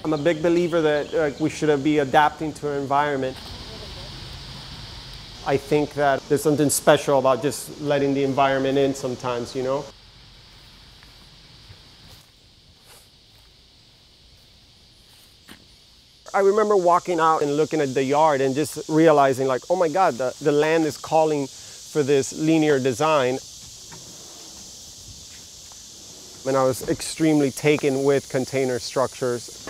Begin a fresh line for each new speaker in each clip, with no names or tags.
I'm a big believer that we should be adapting to our environment. I think that there's something special about just letting the environment in sometimes, you know? I remember walking out and looking at the yard and just realizing like, oh my God, the land is calling for this linear design. And I was extremely taken with container structures.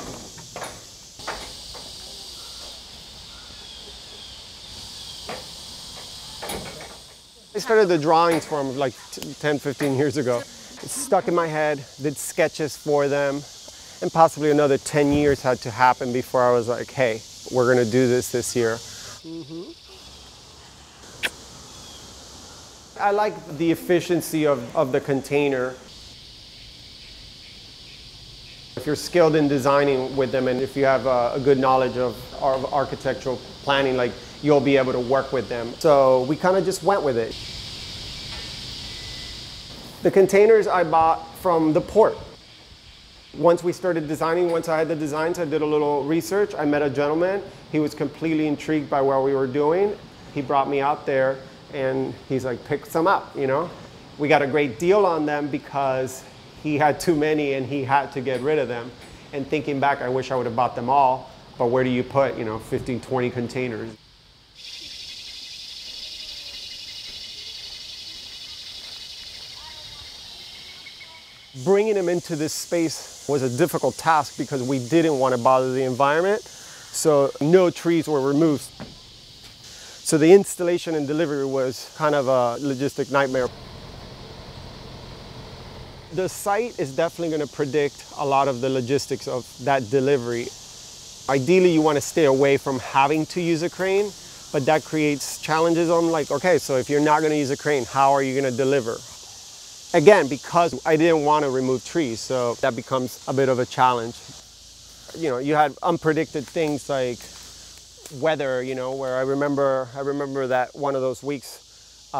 I started the drawings for them like 10, 15 years ago. It stuck in my head, did sketches for them. And possibly another 10 years had to happen before I was like, hey, we're gonna do this year. I like the efficiency of the container. If you're skilled in designing with them and if you have a good knowledge of architectural planning, like you'll be able to work with them. So we kind of just went with it. The containers I bought from the port. Once we started designing, once I had the designs, I did a little research. I met a gentleman. He was completely intrigued by what we were doing. He brought me out there and he's like, pick some up, you know? We got a great deal on them because he had too many and he had to get rid of them. And thinking back, I wish I would have bought them all, but where do you put, 15, 20 containers? Bringing them into this space was a difficult task because we didn't want to bother the environment, so no trees were removed. So the installation and delivery was kind of a logistic nightmare. The site is definitely going to predict a lot of the logistics of that delivery. Ideally, you want to stay away from having to use a crane, but that creates challenges on like, okay, so if you're not going to use a crane, how are you going to deliver? Again, because I didn't want to remove trees, so that becomes a bit of a challenge. You had unpredicted things like weather, where I remember that one of those weeks,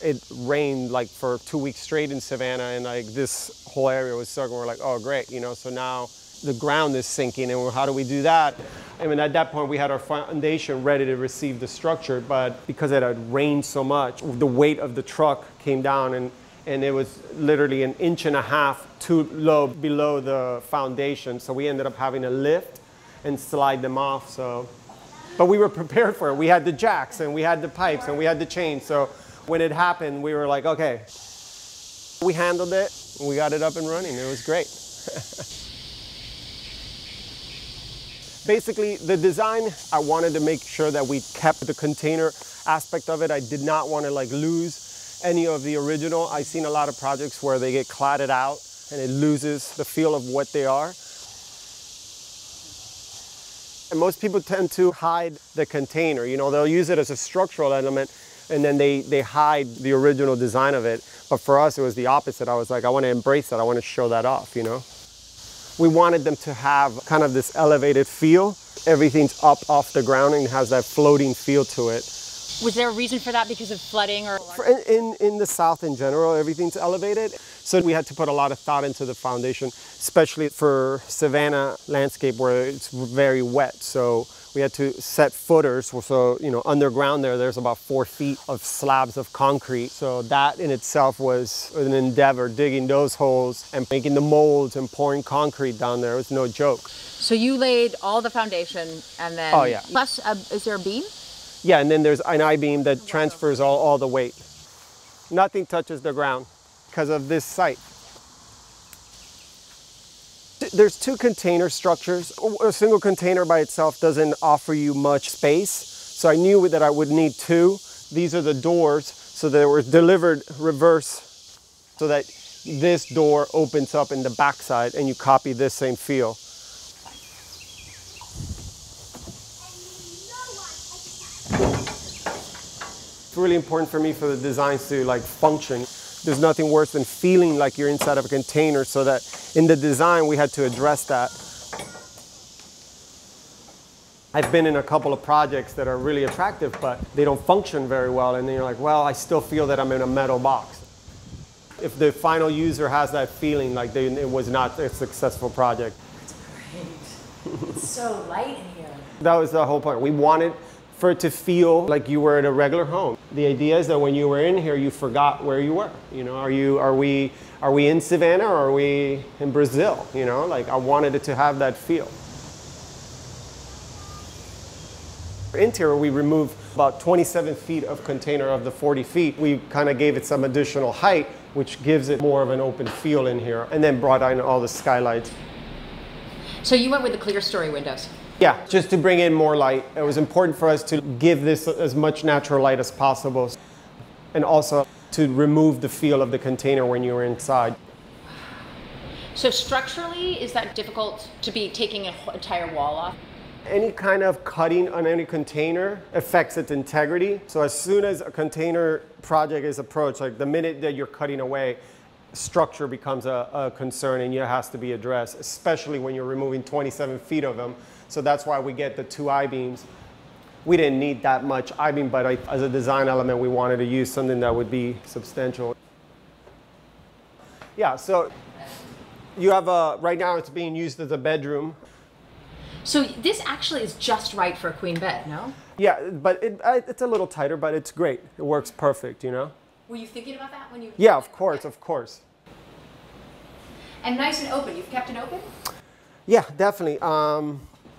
it rained like for 2 weeks straight in Savannah, and like this whole area was soaking. We're like, oh great, so now the ground is sinking, and how do we do that? I mean, at that point we had our foundation ready to receive the structure, but because it had rained so much, the weight of the truck came down and it was literally 1.5 inches too low below the foundation. So we ended up having to lift and slide them off. But we were prepared for it. We had the jacks and we had the pipes and we had the chains. So when it happened, we were like, okay. We handled it, we got it up and running. It was great. Basically, the design, I wanted to make sure that we kept the container aspect of it. I did not want to lose any of the original. I've seen a lot of projects where they get cladded out and it loses the feel of what they are. And most people tend to hide the container. They'll use it as a structural element and then they hide the original design of it. But for us, it was the opposite. I was like, I want to embrace that. I want to show that off, We wanted them to have kind of this elevated feel. Everything's up off the ground and has that floating feel to it.
Was there a reason for that because of flooding or?
In the South in general, everything's elevated. So we had to put a lot of thought into the foundation, especially for Savannah landscape where it's very wet. So we had to set footers. So, underground there's about 4 feet of slabs of concrete. So that in itself was an endeavor, digging those holes and making the molds and pouring concrete down there. It was no joke.
So you laid all the foundation and then,
oh, yeah.
Plus, is there a beam?
Yeah, and then there's an I-beam that transfers all the weight. Nothing touches the ground because of this site. There's 2 container structures. A single container by itself doesn't offer you much space. So I knew that I would need 2. These are the doors, so they were delivered reverse so that this door opens up in the backside and you copy this same feel. It's really important for me for the designs to function. There's nothing worse than feeling like you're inside of a container, so that in the design we had to address that. I've been in a couple of projects that are really attractive, but they don't function very well, and then you're like, well, I still feel that I'm in a metal box. If the final user has that feeling, it was not a successful project.
That's great. so light in here.
That was the whole point. We wanted for it to feel like you were at a regular home. The idea is that when you were in here, you forgot where you were. You know, are we in Savannah or are we in Brazil? You know, like I wanted it to have that feel. Interior, we removed about 27 feet of container of the 40 feet. We kind of gave it some additional height, which gives it more of an open feel in here, and then brought in all the skylights.
So you went with the clerestory windows?
Yeah, just to bring in more light. It was important for us to give this as much natural light as possible, and also to remove the feel of the container when you were inside.
So structurally, is that difficult to be taking an entire wall off?
Any kind of cutting on any container affects its integrity. So as soon as a container project is approached, like the minute that you're cutting away, structure becomes a concern and it has to be addressed, especially when you're removing 27 feet of them. So that's why we get the 2 I-beams. We didn't need that much I-beam, but as a design element, we wanted to use something that would be substantial. Yeah, so you have right now it's being used as a bedroom.
So this actually is just right for a queen bed, no?
Yeah, but it's a little tighter, but it's great. It works perfect, you know?
Were you thinking about that when you...
Yeah, of course, of course.
And nice and open. You've kept it open?
Yeah, definitely.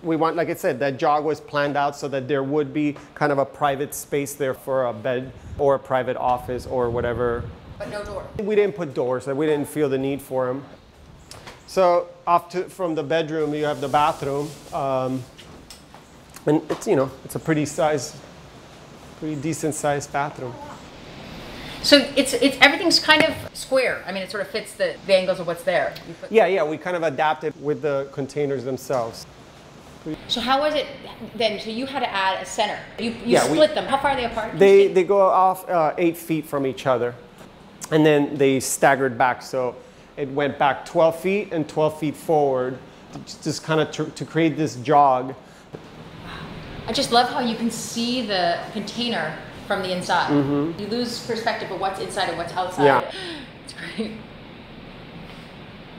We want, like I said, that jog was planned out so that there would be kind of a private space there for a bed or a private office or whatever.
But no door?
We didn't put doors. We didn't feel the need for them. So from the bedroom, you have the bathroom. And it's, you know, it's a pretty decent sized bathroom.
So everything's kind of square. I mean, it sort of fits the angles of what's there.
Yeah, we kind of adapted with the containers themselves.
So how was it then? So you had to add a center. You split them. How far are they apart?
They go off 8 feet from each other. And then they staggered back. So it went back 12 feet and 12 feet forward, just kind of to create this jog.
I just love how you can see the container from the inside. Mm-hmm. You lose perspective of what's inside and what's outside.
Yeah.
It's great.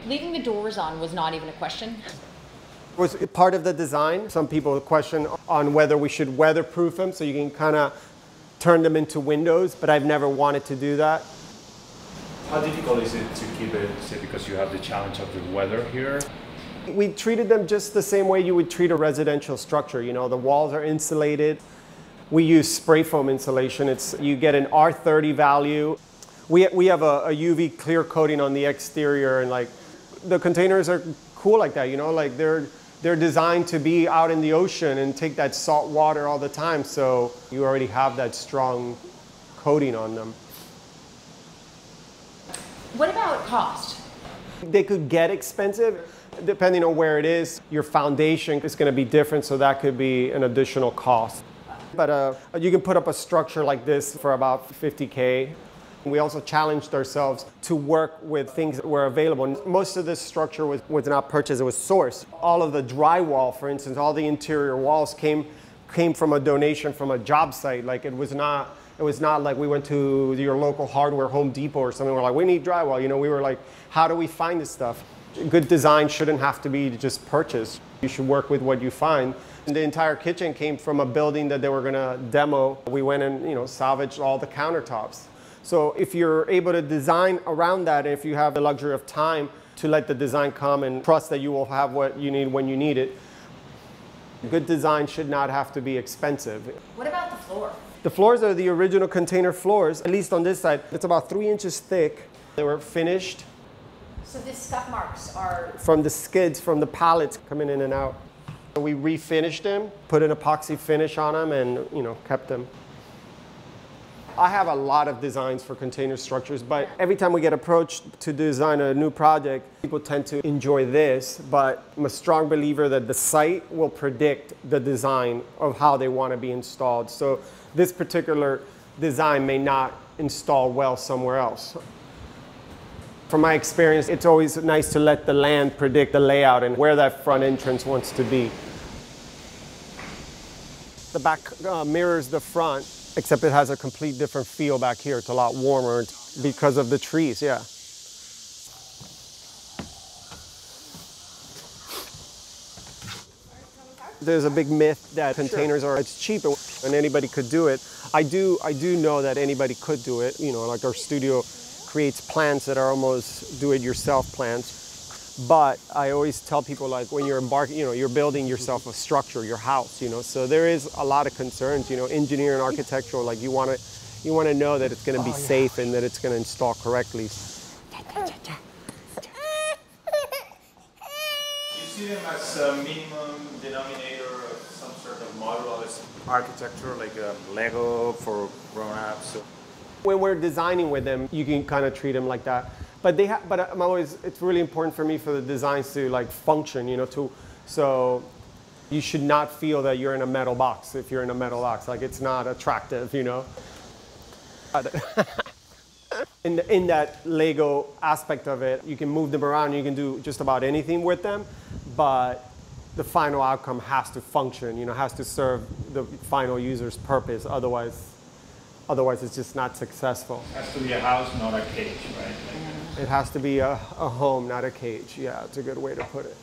Leaving the doors on was not even a question.
It was part of the design. Some people question on whether we should weatherproof them so you can kind of turn them into windows, but I've never wanted to do that.
How difficult is it to keep it, say, because you have the challenge of the weather here?
We treated them just the same way you would treat a residential structure. You know, the walls are insulated. We use spray foam insulation. You get an R30 value. We have a UV clear coating on the exterior, and like the containers are cool like that. You know, like they're designed to be out in the ocean and take that salt water all the time. So you already have that strong coating on them.
What about cost?
They could get expensive. Depending on where it is, your foundation is going to be different, so that could be an additional cost. But you can put up a structure like this for about $50K. We also challenged ourselves to work with things that were available. Most of this structure was not purchased, it was sourced. All of the drywall, for instance, all the interior walls came from a donation from a job site. Like it was not like we went to your local hardware, Home Depot or something. We're like, we need drywall. You know, we were like, how do we find this stuff? Good design shouldn't have to be just purchased. You should work with what you find. And the entire kitchen came from a building that they were going to demo. We went and, you know, salvaged all the countertops. So if you're able to design around that, and if you have the luxury of time to let the design come and trust that you will have what you need when you need it, good design should not have to be expensive.
What about the floor?
The floors are the original container floors, at least on this side. It's about 3 inches thick. They were finished.
So these scuff marks are...
From the skids, from the pallets coming in and out. We refinished them, put an epoxy finish on them, and, you know, kept them. I have a lot of designs for container structures, but every time we get approached to design a new project, people tend to enjoy this, but I'm a strong believer that the site will predict the design of how they want to be installed. So this particular design may not install well somewhere else. From my experience, it's always nice to let the land predict the layout and where that front entrance wants to be. The back mirrors the front, except it has a complete different feel back here. It's a lot warmer because of the trees, yeah. there's a big myth that containers are, it's cheap and anybody could do it. I do know that anybody could do it. You know, like our studio creates plants that are almost do-it-yourself plants. But I always tell people, like, when you're embarking, you know, you're building yourself a structure, your house, you know, so there is a lot of concerns, you know, engineer and architectural, like you want to know that it's going to be safe and that it's going to install correctly.
You see them as a minimum denominator of some sort of modular architecture, like a Lego for grown-ups.
When we're designing with them, you can kind of treat them like that. But it's really important for me for the designs to like function, you know, so you should not feel that you're in a metal box if you're in a metal box. Like, it's not attractive, you know. In that Lego aspect of it, you can move them around, you can do just about anything with them, but the final outcome has to function, you know, has to serve the final user's purpose. Otherwise it's just not successful.
It has to be a house, not a cage, right?
It has to be a home, not a cage. Yeah, it's a good way to put it.